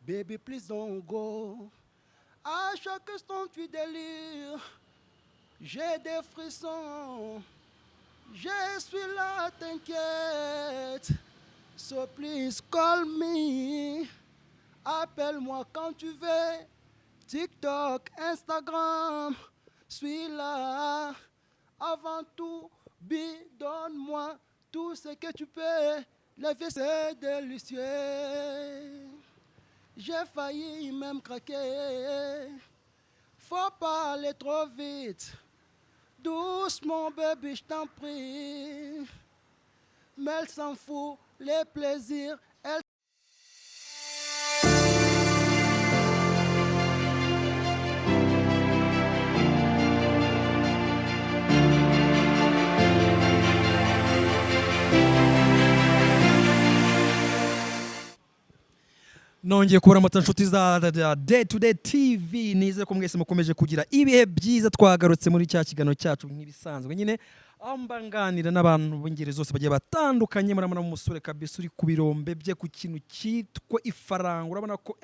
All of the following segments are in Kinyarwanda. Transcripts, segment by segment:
Baby, please don't go. À chaque instant, tu délires. J'ai des frissons. Je suis là, t'inquiète. So please call me. Appelle-moi quand tu veux. TikTok, Instagram. Suis là. Avant tout, donne-moi tout ce que tu peux. La vie, c'est délicieux. J'ai failli même craquer. Faut pas aller trop vite. Doucement, baby, je t'en prie. Mais elle s'en fout, les plaisirs. Elle... nongeye kuramutsa inshuti za Day to Day TV nize ko mwese mukomeje kugira ibihe byiza twagarutse muri cya kigano cyacu nk'ibisanzwe nyine ambanganira n'abantu b'ingeri zose bagiye batandukanye muramana mu musore kabisa uri ku birombe bye ku kintu cyitwa ifaranga urabona ko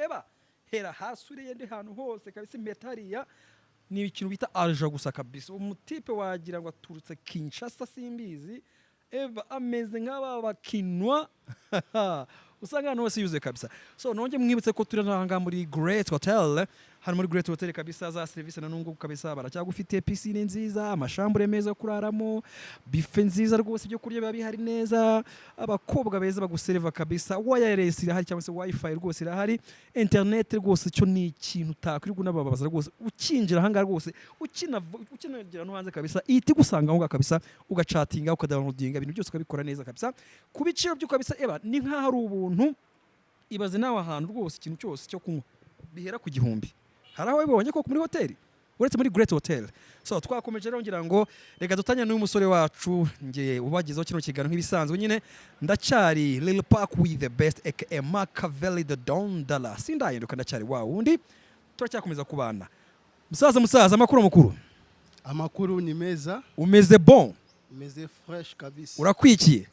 hera hasuriye ndi hantu hose kabisa impetariya ni ikintu bita arja gusa kabisa umutipe wagira ngo aturutse Kinshasa simbizi ameze nk'aba bakinwa usanga hano hose yuzuye kabisa so nonge mwibutse ko turi nanga muri Great Hotel hano muri Great Hotel kabisa za service na nungu kabisa baracyagufitiye piscine nziza amashambure meza kuraramo bife nziza rwose byo kurya biba bihari neza abakobwa beza bagusereva kabisa wireless irahari cyangwa se wifi rwose irahari internet rwose cyo ni ikintu utakwirirwa n'ababaza rwose ukinjira hanga rwose ukinagira no hanze kabisa iti gusanga aho kabisa ugachatinga ukadownloadinga ibintu byose ukabikora neza kabisa kubiciro byo kabisa ni nka hari ubuntu ibaze nawe ahantu rwose ikintu cyose cyo kunywa bihera ku gihumbi hari aho bibonye ko muri hoteli uretse muri Great Hotel so twakomeje rero ngira ngo reka dutanya n'uyu musore wacu ngiye ubagizeho kino kigano nk'ibisanzwe nyine ndacyari Lil Park with the best aka Machiavelli the Don Dollar sindahinduka ndacyari wa wundi turacyakomeza kubana musaza amakuru ni meza umeze bon umeze fresh kabisa urakwikiye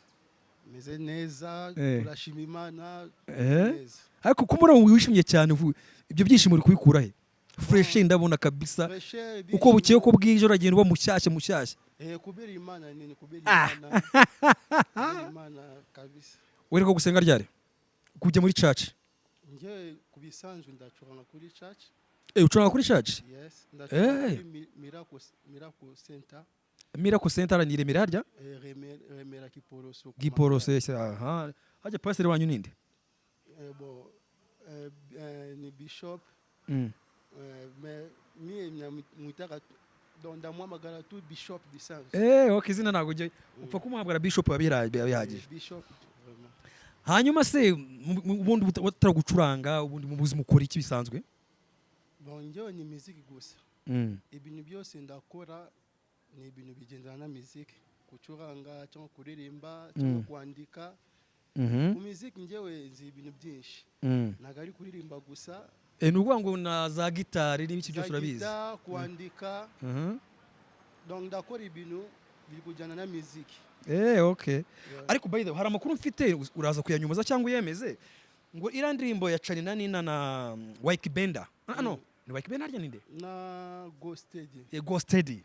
umeze neza urashima Imana neza ariko kumura wishimye cyane ibyo byishimo uri kubikura he fresh ndabona kabisa uko bukiye ko bwije uragenda uba mushyashya kubera Imana nini Imana kabisa uri ko gusenga ryari kujya muri church nje kubisanzwe ndacuranga kuri church ucuranga kuri church yes ndacuranga Miracle Center Miracle Center ni Remera harya Remera Giporoso aha haje pastor wanyu ninde ni bishop mwitaka donda mwa magara tu bishop bisanzwe okay zina nago je upfa kumuhabwa bishop abihagije bishop vraiment hanyuma se ubundi utaragucuranga ubundi mu buzima ukora iki bisanzwe bonjo ni muziki gusa ibintu byose ndakora ni ibintu bigendana na muziki gucuranga cyangwa kuririmba cyangwa kwandika muziki njewe nzi ibintu byinshi nagari kuririmba gusa nuvuga ngo na za gitari n'ibiki byose urabizi kwandika donc ndakora ibintu biri kujyana na muziki okay ariko by the way hari amakuru mfite uraza kuyanyumaza cyangwa uyemeze ngo irandirimbo ya Chary na Nina na Wike Benda no ni Wike Benda harya ninde na Go Steady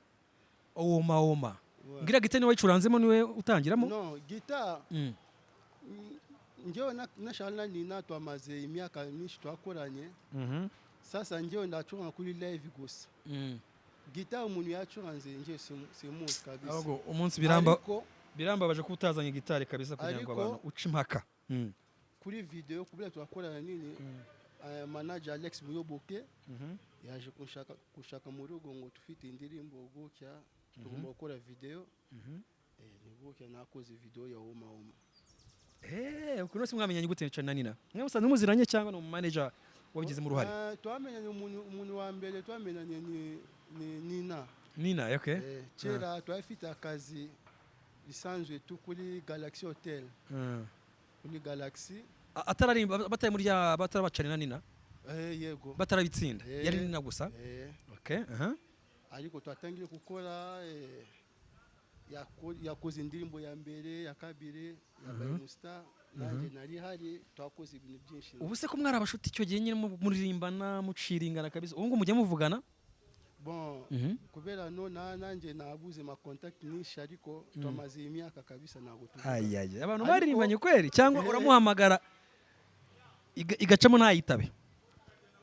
oma ngira gitari ni wayicuranzemo niwe utangiramo no guitar njyewe na Chary na Nina twamaze imyaka myinshi twakoranye sasa njyewe ndacuranga kuri live gusa guitar umuntu yacuranze njye simuzi kabisa ahubwo umunsi birambabaje ko utazanye gitari kabisa kugira ngo abantu uce impaka kuri video kubera twakorana nini manager Alex Muyoboke yaje kushaka mu rugo ngo tufite indirimbo gutya tugomba gukora video nibuke nakoze video ya Homa ukuntu se mwamenyanye gute Chary na Nina mwe musanzwe muziranye cyangwa no manager wabigize mu ruhare twamenyanye umuntu wa mbere twamenyanye ni Nina okay kera twafite akazi bisanzwe tu kuri Galaxy Hotel kuri Galaxy atararimba bataye muri ya batarabacana na Nina yego batarabitsinda yari Nina gusa okay ariko twatangiye gukora yakoze indirimbo ya mbere ya kabiri ya Musta nanjye nari hari twakoze ibintu byinshi. ubu se ko mwari abashuti icyo gihe nyine muririmbana muciringana kabisa ubu ngo mujye muvugana bon kubera no nanjye nabuze ma contact nyinshi ariko twamaze imyaka kabisa ntabwo ayaye abantu baririmbanye kweri cyangwa uramuhamagara igacamo ntayitabe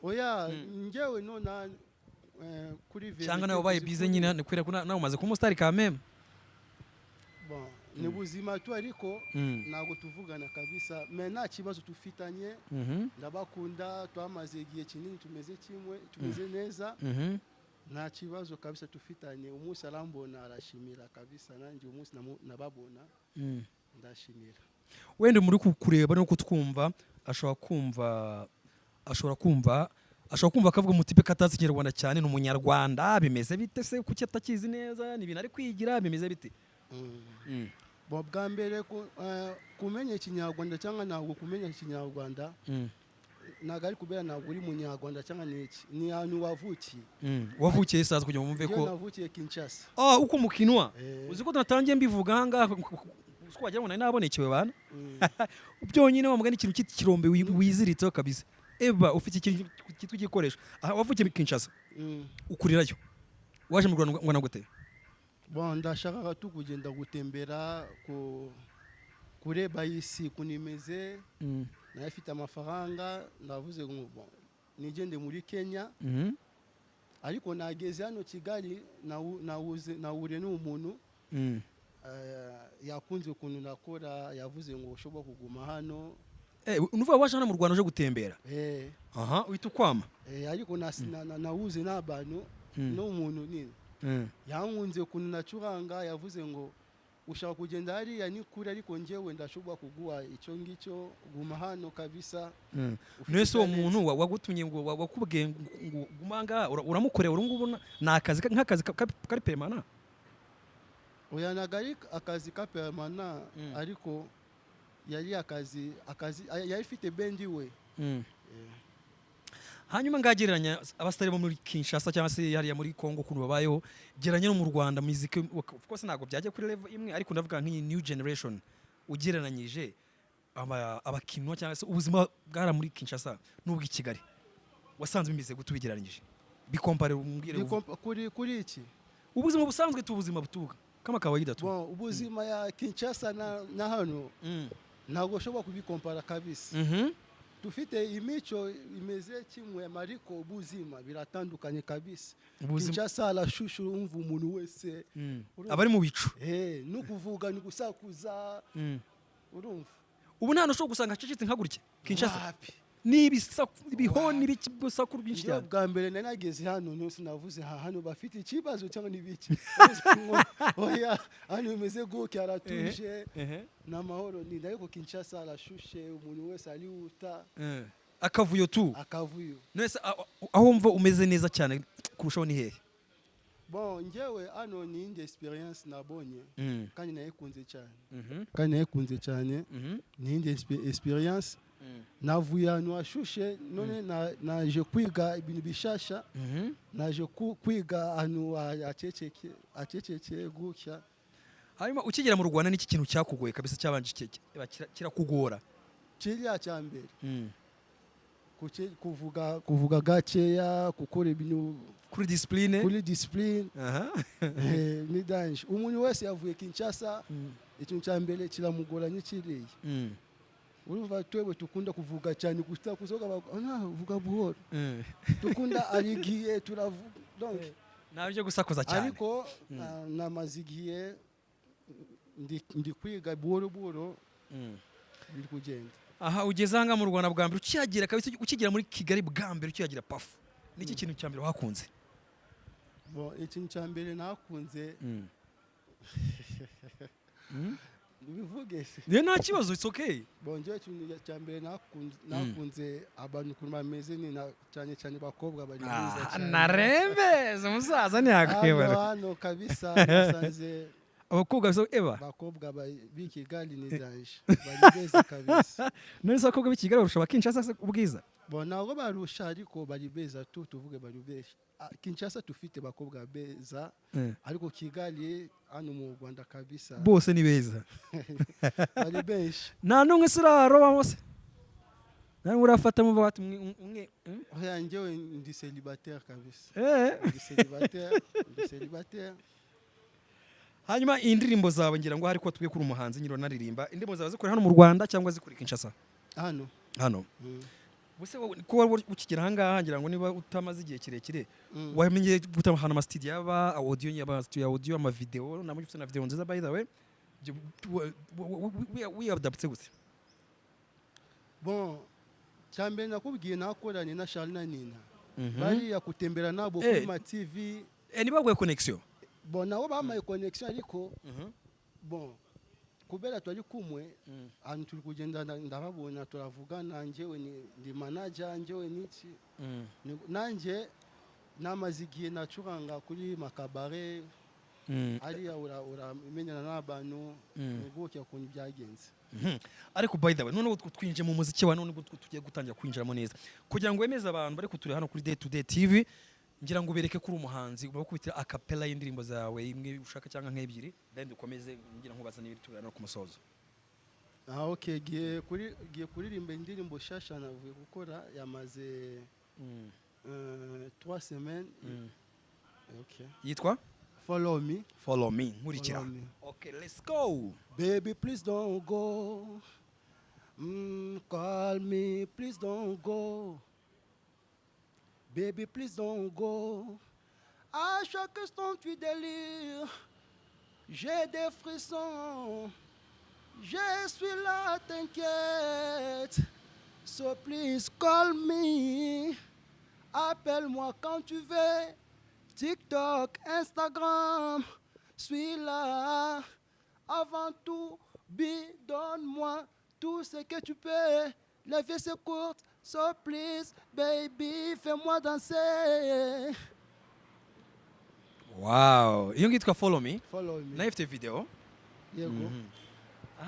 oya njyewe no kuri veri cyangwa nawe ubaye bize nyine nikwira ko nawe umaze kumusitari ka meme bon ni buzima tu ariko ntabwo tuvugana kabisa me nta kibazo tufitanye ndabakunda twamaze igihe kinini tumeze kimwe tumeze neza nta kibazo kabisa tufitanye umunsi arambona arashimira kabisa nanjye umunsi nababona ndashimira wenda muri kureba no kutwumva ashobora kumva akavuga umutipe katazi Ikinyarwanda cyane ni umunyarwanda bimeze bite se kuki atakizi neza ni ibintu ari kwigira bimeze bite bwa mbere kumenya Ikinyarwanda cyangwa ntabwo kumenya Ikinyarwanda ntabwo ari kubera ntabwo uri munyarwanda cyangwa ni ahantu wavukiye isaza kugira ngo mumve ko navukiye Kinshasa uko mukinwa uzi ko natangiye mbivuga ahangaha uko wagira ngo nari nabonekewe bana byonyine wamugana ikintu cy'ikirombe wiziritseho kabisa eba ufite ikintu cyitwa igikoresho wavukiye Kinshasa ukurirayo waje mu Rwanda ngo nagute bon ndashaka kugenda gutembera kureba isi kunimeze nafite amafaranga ndavuze ngo bon nigende muri Kenya ariko nageze hano Kigali nahure n'umuntu yakunze ukuntu nakora yavuze ngo ushobora kuguma hano unuvuga waje hano mu Rwanda uje gutembera uhita ukwama ariko nahuze n'abantu n'umuntu nini yankunze ukuntu nacuranga yavuze ngo ushaka kugenda hariya ni kure ariko njyewe ndashobora kuguha icyo ngicyo guma hano kabisa nese uwo muntu wagutumye ngo wakubwiye ngo guma ngaha uramukorera urungubu nakazi nk'akazi kari permanent oya nagari akazi ka permanent ariko yari akazi yari ifite bendi we hanyuma ngagereranya abasitari bo muri Kinshasa cyangwa se hariya muri Congo kuntu babayeho gereranya no mu Rwanda muziki of course ntabwo byagiye kuri level imwe ariko ndavuga nk'iyi new generation ugereranyije abakinwa cyangwa se ubuzima bwara muri Kinshasa n'ubwo i Kigali wasanze bimeze gutubigereranyije bikompare umbwire kuri iki ubuzima busanzwe tubuzima butuga kama kawaida tu ubuzima ya Kinshasa na hano ntabwo ushobora kubikompara kabisa dufite imico imeze kimwe mariko ubuzima biratandukanye kabisa Kinshasa arashushu umva umuntu wese abari mu bicu no kuvuga ni gusakuza urumva ubu nta no gusanga cecetse nkagurike Kinshasa n'ibihoni b'ikibusakuru byinshi cyane bwa mbere nanageze hano nose navuze hano bafite ikibazo cyangwa nibiki oya hano imeze guke aratuje n'amahoro ni ariko Kinshasa arashushe umuntu wese arihuta akavuyo tu nese aho mva umeze neza cyane kurushaho ni hehe bon njyewe hano ni indi experience nabonye kandi nayikunze cyane ni indi experience navuye hano ashushe none naje kwiga ibintu bishasha naje kwiga hano aceceke gutya hanyuma ukigera mu Rwanda n'iki kintu cyakugoye kabisa cyabanje kirakugora kiriya cyambere kuvuga gakeya gukora ibintu kuri discipline ni danger umuntu wese yavuye Kinshasa ikintu cyambere kiramugora n'ikiriye urumva twewe tukunda kuvuga cyane gusa kuzoga vuga buhoro tukunda arigiye turavuga donc nabyo gusakuza cyane ariko namazigiye ndi kwiga buhoro biri kugenda ugeze hanga mu Rwanda bwa mbere ukiyagira kabisa ukigera muri Kigali bwa mbere ukiyagira pafu niki kintu cyambere wakunze ikintu cyambere nakunze bivuge se nta kibazo it's okay bonje ikintu cyambere nakunze abantu kuntu bameze ni cyane bakobwa bari neza cyane narembeze umusaza ntiyakwibara hano kabisa nasanze abakobwa b'Kigali ni danger bari beza kabisa none se abakobwa b'Kigali barusha Kinshasa ubwiza bon ntabwo barusha ariko bari beza tu tuvuge bari beza Kinshasa tufite bakobwa beza ariko Kigali hano mu Rwanda kabisa bose ni beza bari benshi nta n'umwe siraroba bose nawe urafata mu bati umwe oya njyewe ndi célibataire kabisa ndi célibataire hanyuma indirimbo zawe ngira ngo hari ko twiye kuri umuhanzi nyiro naririmba indirimbo zawe zikora hano mu Rwanda cyangwa zikuri Kinshasa hano buse ko ukigera hangaha ngira ngo niba utamaze igihe kirekire wamenye gutahana ama studio yaba audio yaba studio audio ama video na muri na video nziza by the way we adapte gute bon cyambe nakubwiye nakoranye na Chary na Nina bari yakutembera nabo kuri ma TV niba gwe connexion bon nabo bamaye connexion ariko bon kubera twari kumwe ahantu turi kugenda ndababona turavugana njyewe ndi manager njyewe niki nanjye namazigiye nacuranga kuri makabare ariya uramenyana n'abantu nguke kuntu byagenze ariko by the way none twinje mu muziki wa none tugiye gutangira kwinjiramo neza kugira ngo wemeze abantu bari kuture hano kuri Day to Day TV ngira ngo bereke kuri umuhanzi ubakubitira acapella y'indirimbo zawe imwe ushaka cyangwa nk'ebyiri then dukomeze ngira ngo bazane ibitugana no kumusozo okay giye kuririmba indirimbo shasha navuye gukora yamaze 3 semaines okay yitwa Follow Me nkurikira okay let's go baby please don't go call me please don't go baby please don't go à chaque instant tu délires j'ai des frissons je suis là t'inquiète so please call me appelle-moi quand tu veux TikTok, Instagram, suis là. Avant tout, donne-moi tout ce que tu peux. La vie c'est courte, so please, baby, fais-moi danser. Wow, iyo ngitwa Follow Me. Na ifite video. Yego.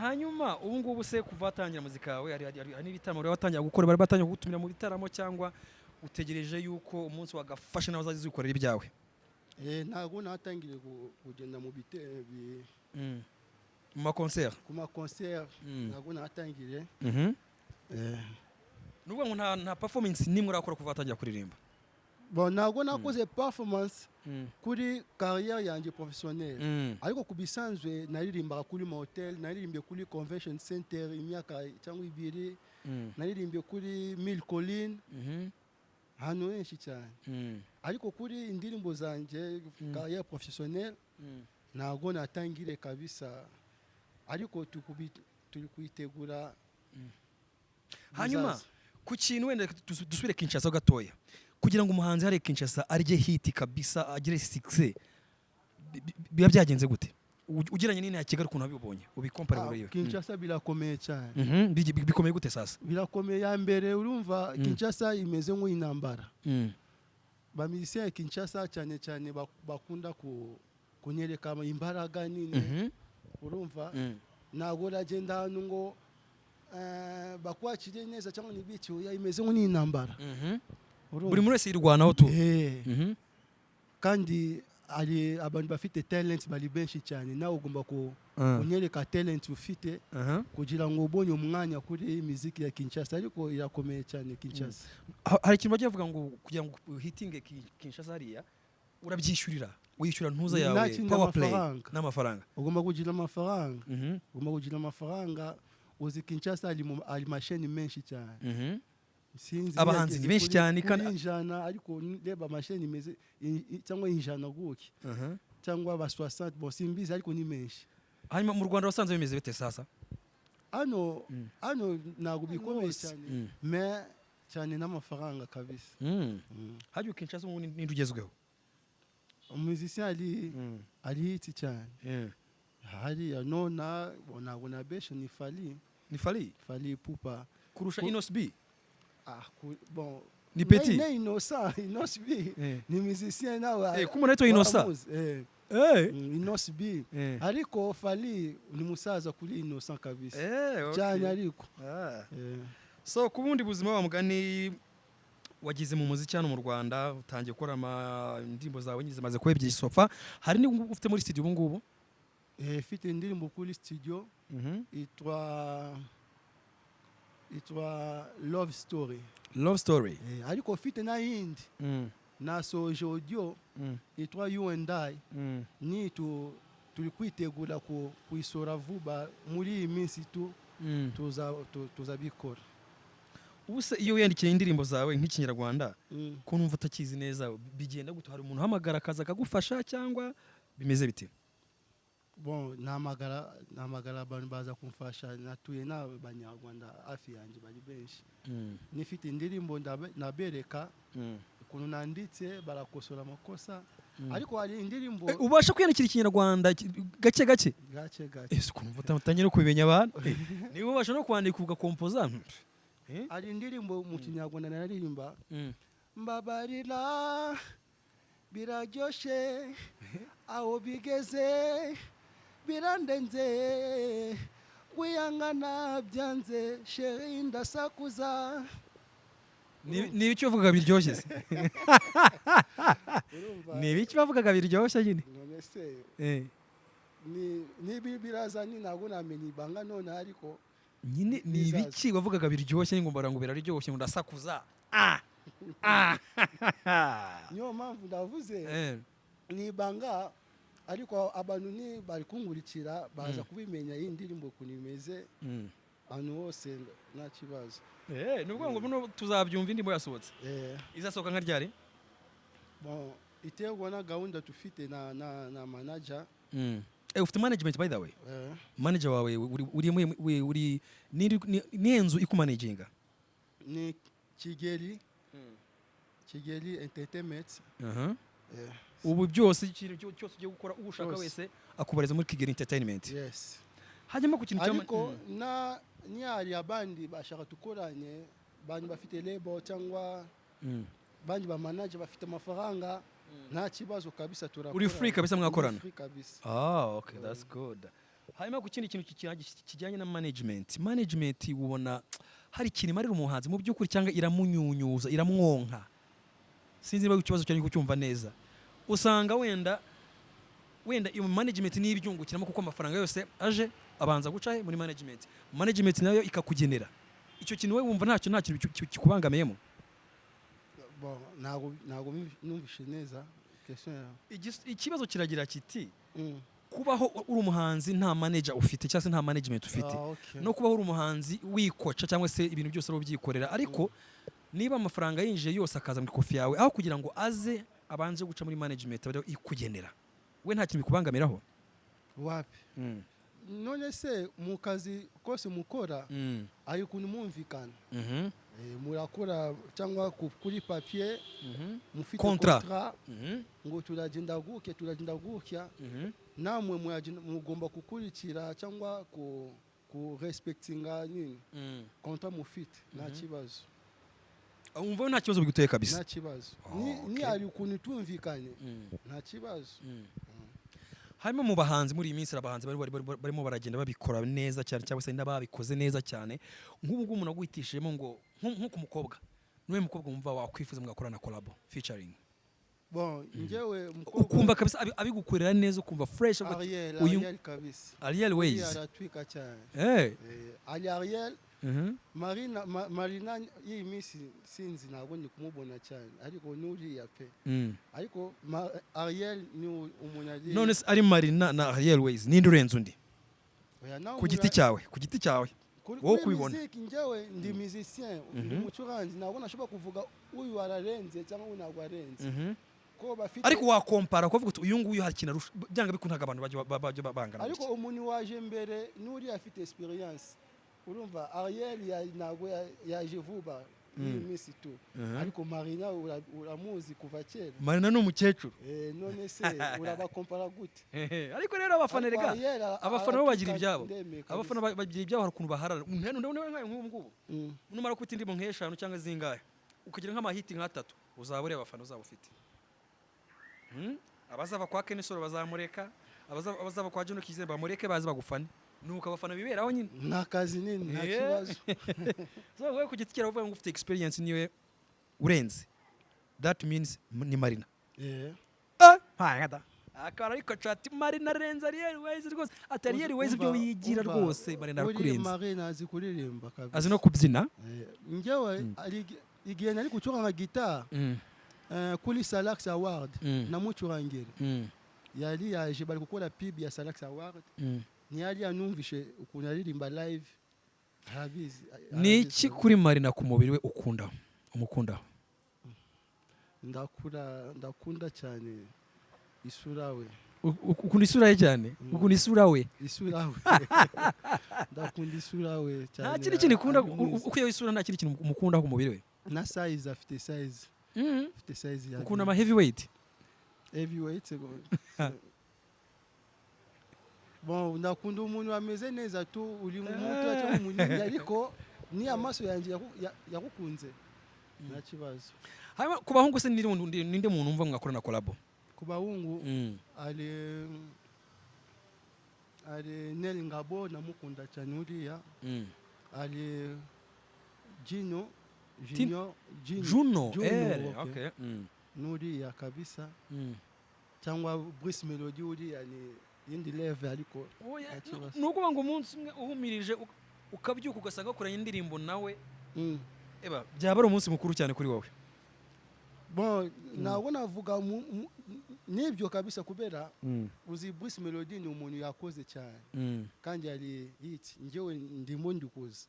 Hanyuma ubu ngubu se kuva atangira muzika yawe hari n'ibitaramo rero watangira gukora bari batangira gutumira mu bitaramo cyangwa utegereje yuko umunsi wagafashe nawe uzazikorera ibyawe ntago natangire kugenda mu ma concert kuma concert ntago natangire nubwo ngo nta performance nimwe urakora kuva atangira kuririmba bon ntago nakoze performance kuri carrière yanjye professionnelle ariko kubisanzwe naririmba kuri motel naririmbye kuri convention center imyaka cyangwa ibiri naririmbye kuri Mille Collines hano henshi cyane ariko kuri indirimbo zanjye carrière professionnelle ntago natangire kabisa ariko turi kuyitegura hanyuma ku kintu wenda dusubire Kinshasa gatoya kugira ngo umuhanzi hari Kinshasa arye hit kabisa agire success biba byagenze gute ugiranye nini Kigali kuntu abibonye ubikompare muri yo Kinshasa birakomeye cyane bikomeye gute sasa birakomeye ya mbere urumva Kinshasa imeze nk'intambara ba musiciens ya Kinshasa cyane bakunda kunyereka imbaraga nini urumva ntago ragenda hano ngo bakwakire neza cyangwa nibiki ya imeze nk'intambara buri muri wese yirwanaho tu kandi ari abantu bafite talent bari benshi cyane nawe ugomba kunyereka talent ufite kugira ngo ubonye umwanya kuri muziki ya Kinshasa ariko irakomeye cyane Kinshasa hari ikintu bagiye bavuga ngo kugira ngo hitinge Kinshasa hariya urabyishyurira wishyura ntuza yawe power play n'amafaranga ugomba kugira amafaranga uzi Kinshasa ari mashini menshi cyane abahanzi ni benshi cyane kandi injana ariko reba mashini imeze cyangwa injana guki cyangwa ba 60 bon simbizi ariko ni menshi hanyuma mu Rwanda wasanze bimeze bite sasa ano nago bikomeye cyane mais cyane n'amafaranga kabisa hajye Kinshasa ngo ni ndugezweho umuzisien ali hiti cyane hari nona nago na besho ni fali pupa kurusha Inos B bon ni petit Inos B ni musicien nawe kuma naitwa Inosa Inos B ariko fali ni musaza kuri Innocent kabisa cyane ariko so kubundi buzima wa mugani wagize mu muziki hano mu Rwanda utangiye gukora indirimbo zawe nyine zimaze kuba ebyiri sofa hari ni ufite muri studio ubu ngubu mfite indirimbo kuri studio itwa Love Story ariko mfite na yindi nasoje audio itwa You and I ni turi kwitegura kuisora vuba muri iyi minsi tuzabikora. Ubuse iyo yandikiye indirimbo zawe nk'ikinyarwanda ko numva utakizi neza bigenda gute hari umuntu hamagara akaza akagufasha cyangwa bimeze bite? Bon namagara abantu baza kumfasha natuye n'abanyarwanda hafi yanjye bari benshi nifite indirimbo nabereka ukuntu nanditse barakosora amakosa ariko hari indirimbo ubasha kwiyandikira ikinyarwanda gake gake ese ukuntu utangiye no kubimenya abantu niba ubasha no kwandika ugakompoza hari indirimbo mu kinyarwanda naririmba mbabarira biraryoshe aho bigeze birandenze kwiyangana byanze Chary ndasakuza ni ibiki bavugaga biryoshye se ni ibiki bavugaga biryoshye nyine none se ni biraza ni ntabwo namenye ibanga none ariko nyine ni ibiki bavugaga biryoshye ngo ngo biraryoshye ngo ndasakuza niyo mpamvu ndavuze ni ibanga ariko abantu ni bari kungurikira baza kubimenya iyi ndirimbo kunimeze abantu bose nta kibazo nubwo ngo tuzabyumva indirimbo yasohotse izasohoka nka ryari bon iterwa na gahunda tufite na manager ufite management by the way manager wawe uri ni enzo ikumanaginga ni Kigeli Entertainment ubu byose ikintu cyose ugiye gukora ushaka wese akubareza muri Kigeli Entertainment yes hanyuma ku kintu ariko ni hari abandi bashaka tukoranye bandi bafite label cyangwa bandi ba manager bafite amafaranga nta kibazo kabisa turakora uri free kabisa mwakorana free kabisa okay that's good hanyuma ku kindi kintu kijyanye na management ubona hari ikintu marira umuhanzi mu by'ukuri cyangwa iramunyunyuza iramwonka sinzi niba ikibazo cyane kucyumva neza usanga wenda iyo management ni ibyungukiramo kuko amafaranga yose aje abanza guca muri management nayo ikakugenera icyo kintu we wumva ntacyo kikubangamiyemo bon nago numvishe neza question ikibazo kiragira kiti kubaho uri umuhanzi nta manager ufite cyangwa se nta management ufite no kubaho uri umuhanzi wikoca cyangwa se ibintu byose ari ubyikorera ariko niba amafaranga yinjiye yose akaza muri kofi yawe aho kugira ngo aze abanje guca muri management bari ikugenera we nta kintu bikubangamiraho wapi none se mu kazi kose mukora ari ukuntu mumvikana murakora cyangwa kuri papier mufite contrat ngo turagenda gukya namwe mugomba kukurikira cyangwa ku respectinga nini contrat mufite nta kibazo umva nta kibazo biguteye kabisa nta kibazo ni ari ukuntu tumvikanye nta kibazo hanyuma mu bahanzi muri iyi minsi abahanzi barimo baragenda babikora neza cyane cyangwa se n'ababikoze neza cyane nk'ubu ngubu umuntu agwitishijemo ngo nk'uko umukobwa niwe mukobwa wumva wakwifuza mugakorana collab featuring bon njyewe ukumva kabisa abigukorera neza ukumva fresh Ariel kabisa Ariel Ways aratwika cyane Ariel Marina iyi minsi sinzi ntabwo ndi kumubona cyane ariko nuriya pe ariko Ariel ni umunyagi none ari Marina na Ariel Ways ninde urenze undi ku giti cyawe wowe kubibona njyewe ndi musicien ndi mucuranzi ntabwo nashobora kuvuga uyu ararenze cyangwa uyu ntabwo arenze ariko wakompara kuvuga uti uyu nguyu hari ikintu arusha byanga bikuntaga abantu bajya bangana ariko umuntu waje mbere nuri afite experience urumva Ariel ntabwo yaje vuba iyi minsi tu ariko Marina uramuzi kuva kera Marina ni umukecuru none se urabakompara gute ariko rero abafana rega abafana bo bagira ibyabo abafana bagira ibyabo hari ukuntu baharara ndabona nkayo nk'ubu ngubu numara kwita indirimbo nk'eshanu cyangwa zingahe ukagira nk'amahiti nk'atatu uzaba uri abafana uzaba ufite abazava kwa Kenesoro bazamureka abazava kwa Juno Kizemba bamureke bazi bagufane nuko abafana biberaho nyine nta kazi nini nta kibazo so wowe ku giti cyawe uvuga ngo ufite experience niwe urenze that means ni Marina. Akaba ariko chat Marina arenze Ariel Wahoze rwose ati Ariel Wahoze byo yigira rwose Marina arakurenze. Marina azi kuririmba kabisa. Azi no kubyina. Njyewe igihe nari gucuranga guitar kuri Salax Award namucurangira. Yari yaje bari gukora pib ya Salax Award. Ntiyari yanumvishe ukuntu aririmba live. Habizi. Ni iki kuri Marina ku mubiri we umukunda? Ndakunda cyane isura we. Ukunda isura ye cyane? Ukunda isura we? Isura we. Ndakunda isura we cyane. Nta kindi kintu ukunda uko iyo isura nta kindi kintu umukunda ku mubiri we? Na size afite size. Afite size ya. Ukunda ama heavyweight? Heavyweight bon ndakunda umuntu ameze neza tu uri mu muto cyangwa umuntu ariko ni amaso yanjye yakukunze. Nta kibazo. Hanyuma ku bahungu se ninde muntu umva mwakorana collab? Ku bahungu ale Nel Ngabo namukunda cyane uriya. Ale Juno. Okay. Nuriya kabisa. Cyangwa Bruce Melody uriya ni yindi level ariko nuko ngo umunsi umwe uhumirije ukabyuka ugasanga ukoranye indirimbo nawe eba byaba ari umunsi mukuru cyane kuri wowe. Bon nawo navuga nibyo kabisa kubera uzi Bruce Melody ni umuntu yakoze cyane kandi ari hit njyewe ndimo ndikuza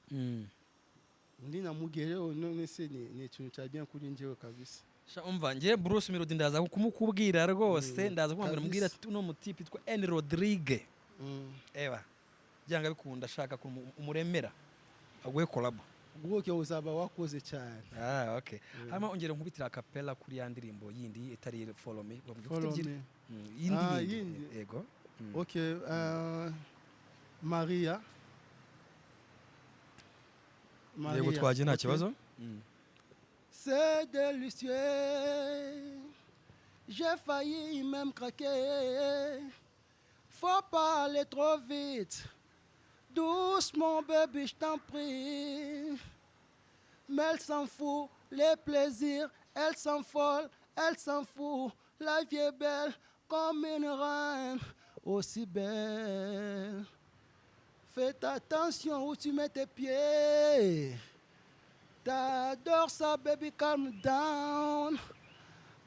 ndi namugereho none se ni ikintu cya bien kuri njyewe kabisa. Umva ngiye Bruce Melody ndaza kumukubwira rwose ndaza kumubwira mbwira uno mutipe twa Rodrigue eba byanga bikunda ashaka kumuremera agwe collab ubwoke uzaba wakoze cyane. Okay. Hama ongera nkubitira capella kuri ya ndirimbo yindi itari follow me yindi yego. Okay, Maria yego twaje nta kibazo. C'est délicieux, j'ai failli même craquer. Faut pas aller trop vite, doucement baby je t'en prie. Mais elle s'en fout, les plaisirs, elle s'envole, elle s'en fout. La vie est belle comme une reine, aussi belle. Fais attention où tu mets tes pieds. T'adores ça, baby, calm down.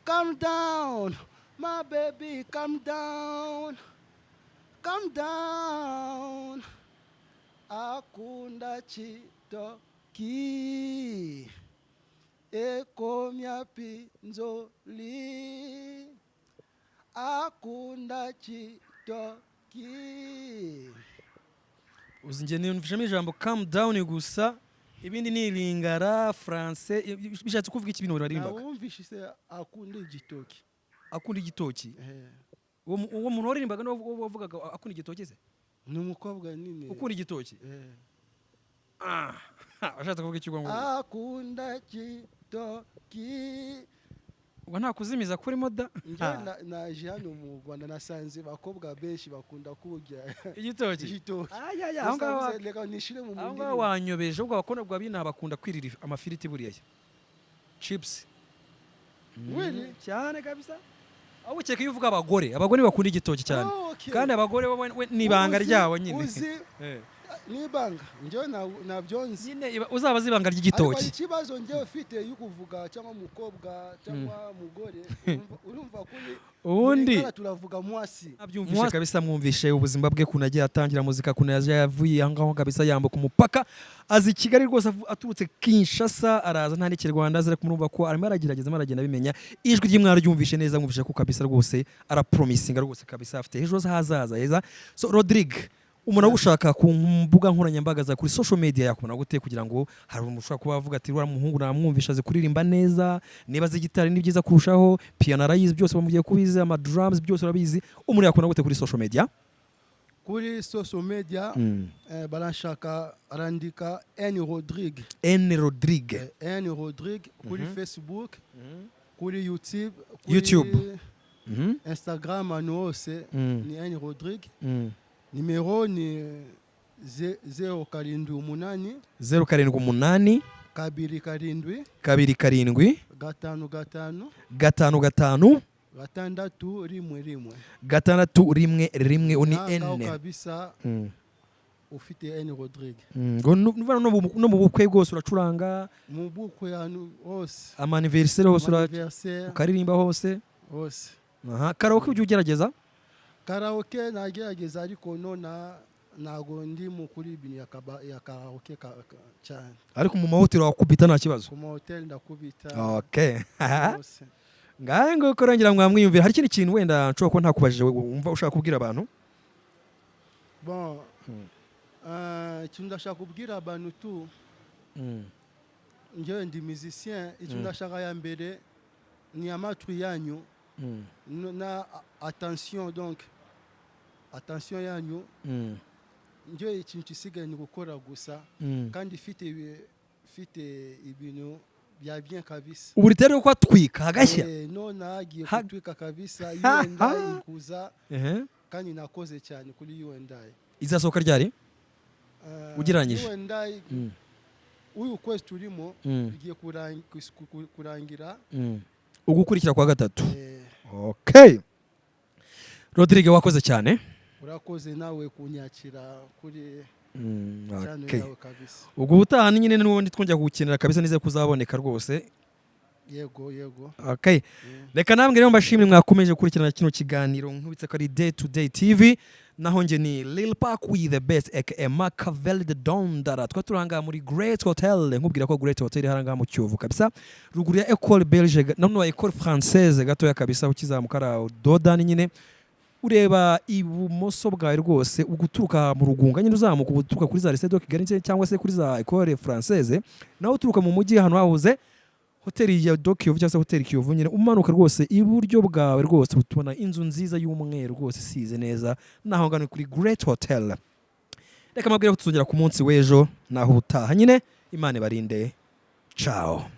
Calm down, my baby, calm down. Calm down. Akunda chitoki. Ekomya pinzoli. Akunda chitoki. Uzinje niyumvishamo ijambo calm down gusa. Ibindi ni lingara français bishatse kuvuga iki bintu baririmbaga. Nawumvishe se akunda igitoki. Akunda igitoki? Uwo muntu waririmbaga no wavugaga akunda igitoki se? Ni umukobwa nini. Ukunda igitoki? Ashatse kuvuga iki ngo akunda igitoki. Nta kuzimiza kuri moda. Naje hano mu Rwanda nasanze bakobwa benshi bakunda kurya igitoki. Aho wanyobeje ubwo bakona bwa bina bakunda kwirira amafiriti buriya chips. Cyane kabisa. Aho ukeka iyo uvuga abagore bakunda igitoki cyane kandi abagore ni ibanga ryabo nyine. Nibanga njye nabyonzi nyine uzaba zibanga ry'igitoki. Ariko ikibazo njye ufite yukuvuga cyangwa umukobwa cyangwa umugore urumva kuri ubundi turavuga mwasi. Nabyumvishe kabisa mwumvishe ubuzima bwe kunagiye atangira muzika kunaje yavuye ahangaho kabisa yambuka umupaka azi Kigali rwose aturutse Kinshasa araza nta n'Ikinyarwanda azira kumurumva ko arimo aragerageza aragenda bimenya ijwi ry'imwaro ryumvishe neza mwumvishe ko kabisa rwose arapromisinga rwose kabisa afite ejo hazaza heza. So Rodrigue umuntu ushaka ku mbuga nkoranyambaga za kuri social media yakubona gute kugira ngo hari umushaka kuba avuga ati rwa muhungu namwumvisha azi kuririmba neza niba azi gitari ni byiza kurushaho piano arayizi byose bamugiye kubiza ama drums byose arabizi umuntu yakubona gute kuri social media? Kuri social media barashaka arandika Rodrigue kuri Facebook kuri YouTube Instagram anose ni Rodrigue. Nimero ni 078 078 2 7 2 7 gatanu gatanu 5 gatandatu rimwe rimwe 6 rimwe rimwe uni Ngaho N. kabisa ufite N Rodrigue. Ngo no mu bukwe bwose uracuranga, Mu bukwe hano hose. amaniversary hose Anniversaire ukaririmba hose. hose. Aha, karaoke ujya ugerageza? Karaoke nagerageza ariko nona ntago ndi mu kuri ibintu ya karaoke cyane. Ariko mu mahoteli wakubita nta kibazo. Ku mahoteli ndakubita Okay. hose. Ngahe ngo korongera mwamwiyumvira. Hari ikindi kintu wenda nshobora kuba ntakubajije wumva ushaka kubwira abantu? Bon. Ikintu ndashaka kubwira abantu tu. Njyewe ndi musicien, ikintu ndashaka ya mbere ni amatwi yanyu. Na attention donc. Attention yanyu. Njyewe ikintu kisigaye ni gukora gusa kandi fite ibintu bya bien kabisa. Ubu ritero uko atwika hagashya. None agiye kutwika kabisa yenda ikuza kandi nakoze cyane kuri yenda. Izasohoka ryari? Ugereranyije. Yenda uyu kwezi turimo bigiye kurangira. Ugukurikira kwa 3. Okay. Rodrigue wakoze cyane. Urakoze nawe kunyakira kuri okay. Ubwo utaha nyine n'ubundi twongera gukenera kabisa nize kuzaboneka rwose. Yego. Okay. Reka namwe rero mbashimire mwakomeje gukurikirana kino kiganiro nkubitse ko ari Day to Day TV. Naho nje ni Lil Park with the best aka Machiavelli the Don Dara. Twaturanga muri Great Hotel, nkubwira ko Great Hotel haranga mu Kiyovu kabisa. Ruguru ya École Belge, nano École Française gatoya kabisa ukizamukara Dodani nyine. Ureba ibumoso bwawe rwose uguturuka mu Rugunga nyine uzamuka uguturuka kuri za Lycée de Kigali cyangwa se kuri za École Française, naho uturuka mu mujyi hano Wahoze hoteli ya Kiyovu cyangwa se hoteli Kiyovu nyine umanuka rwose iburyo bwawe rwose utubona inzu nziza y'umweru rwose isize neza, naho ngano kuri Great Hotel. Reka mabwire ko tuzongera ku munsi w'ejo naho utaha nyine. Imana barinde. Ciao.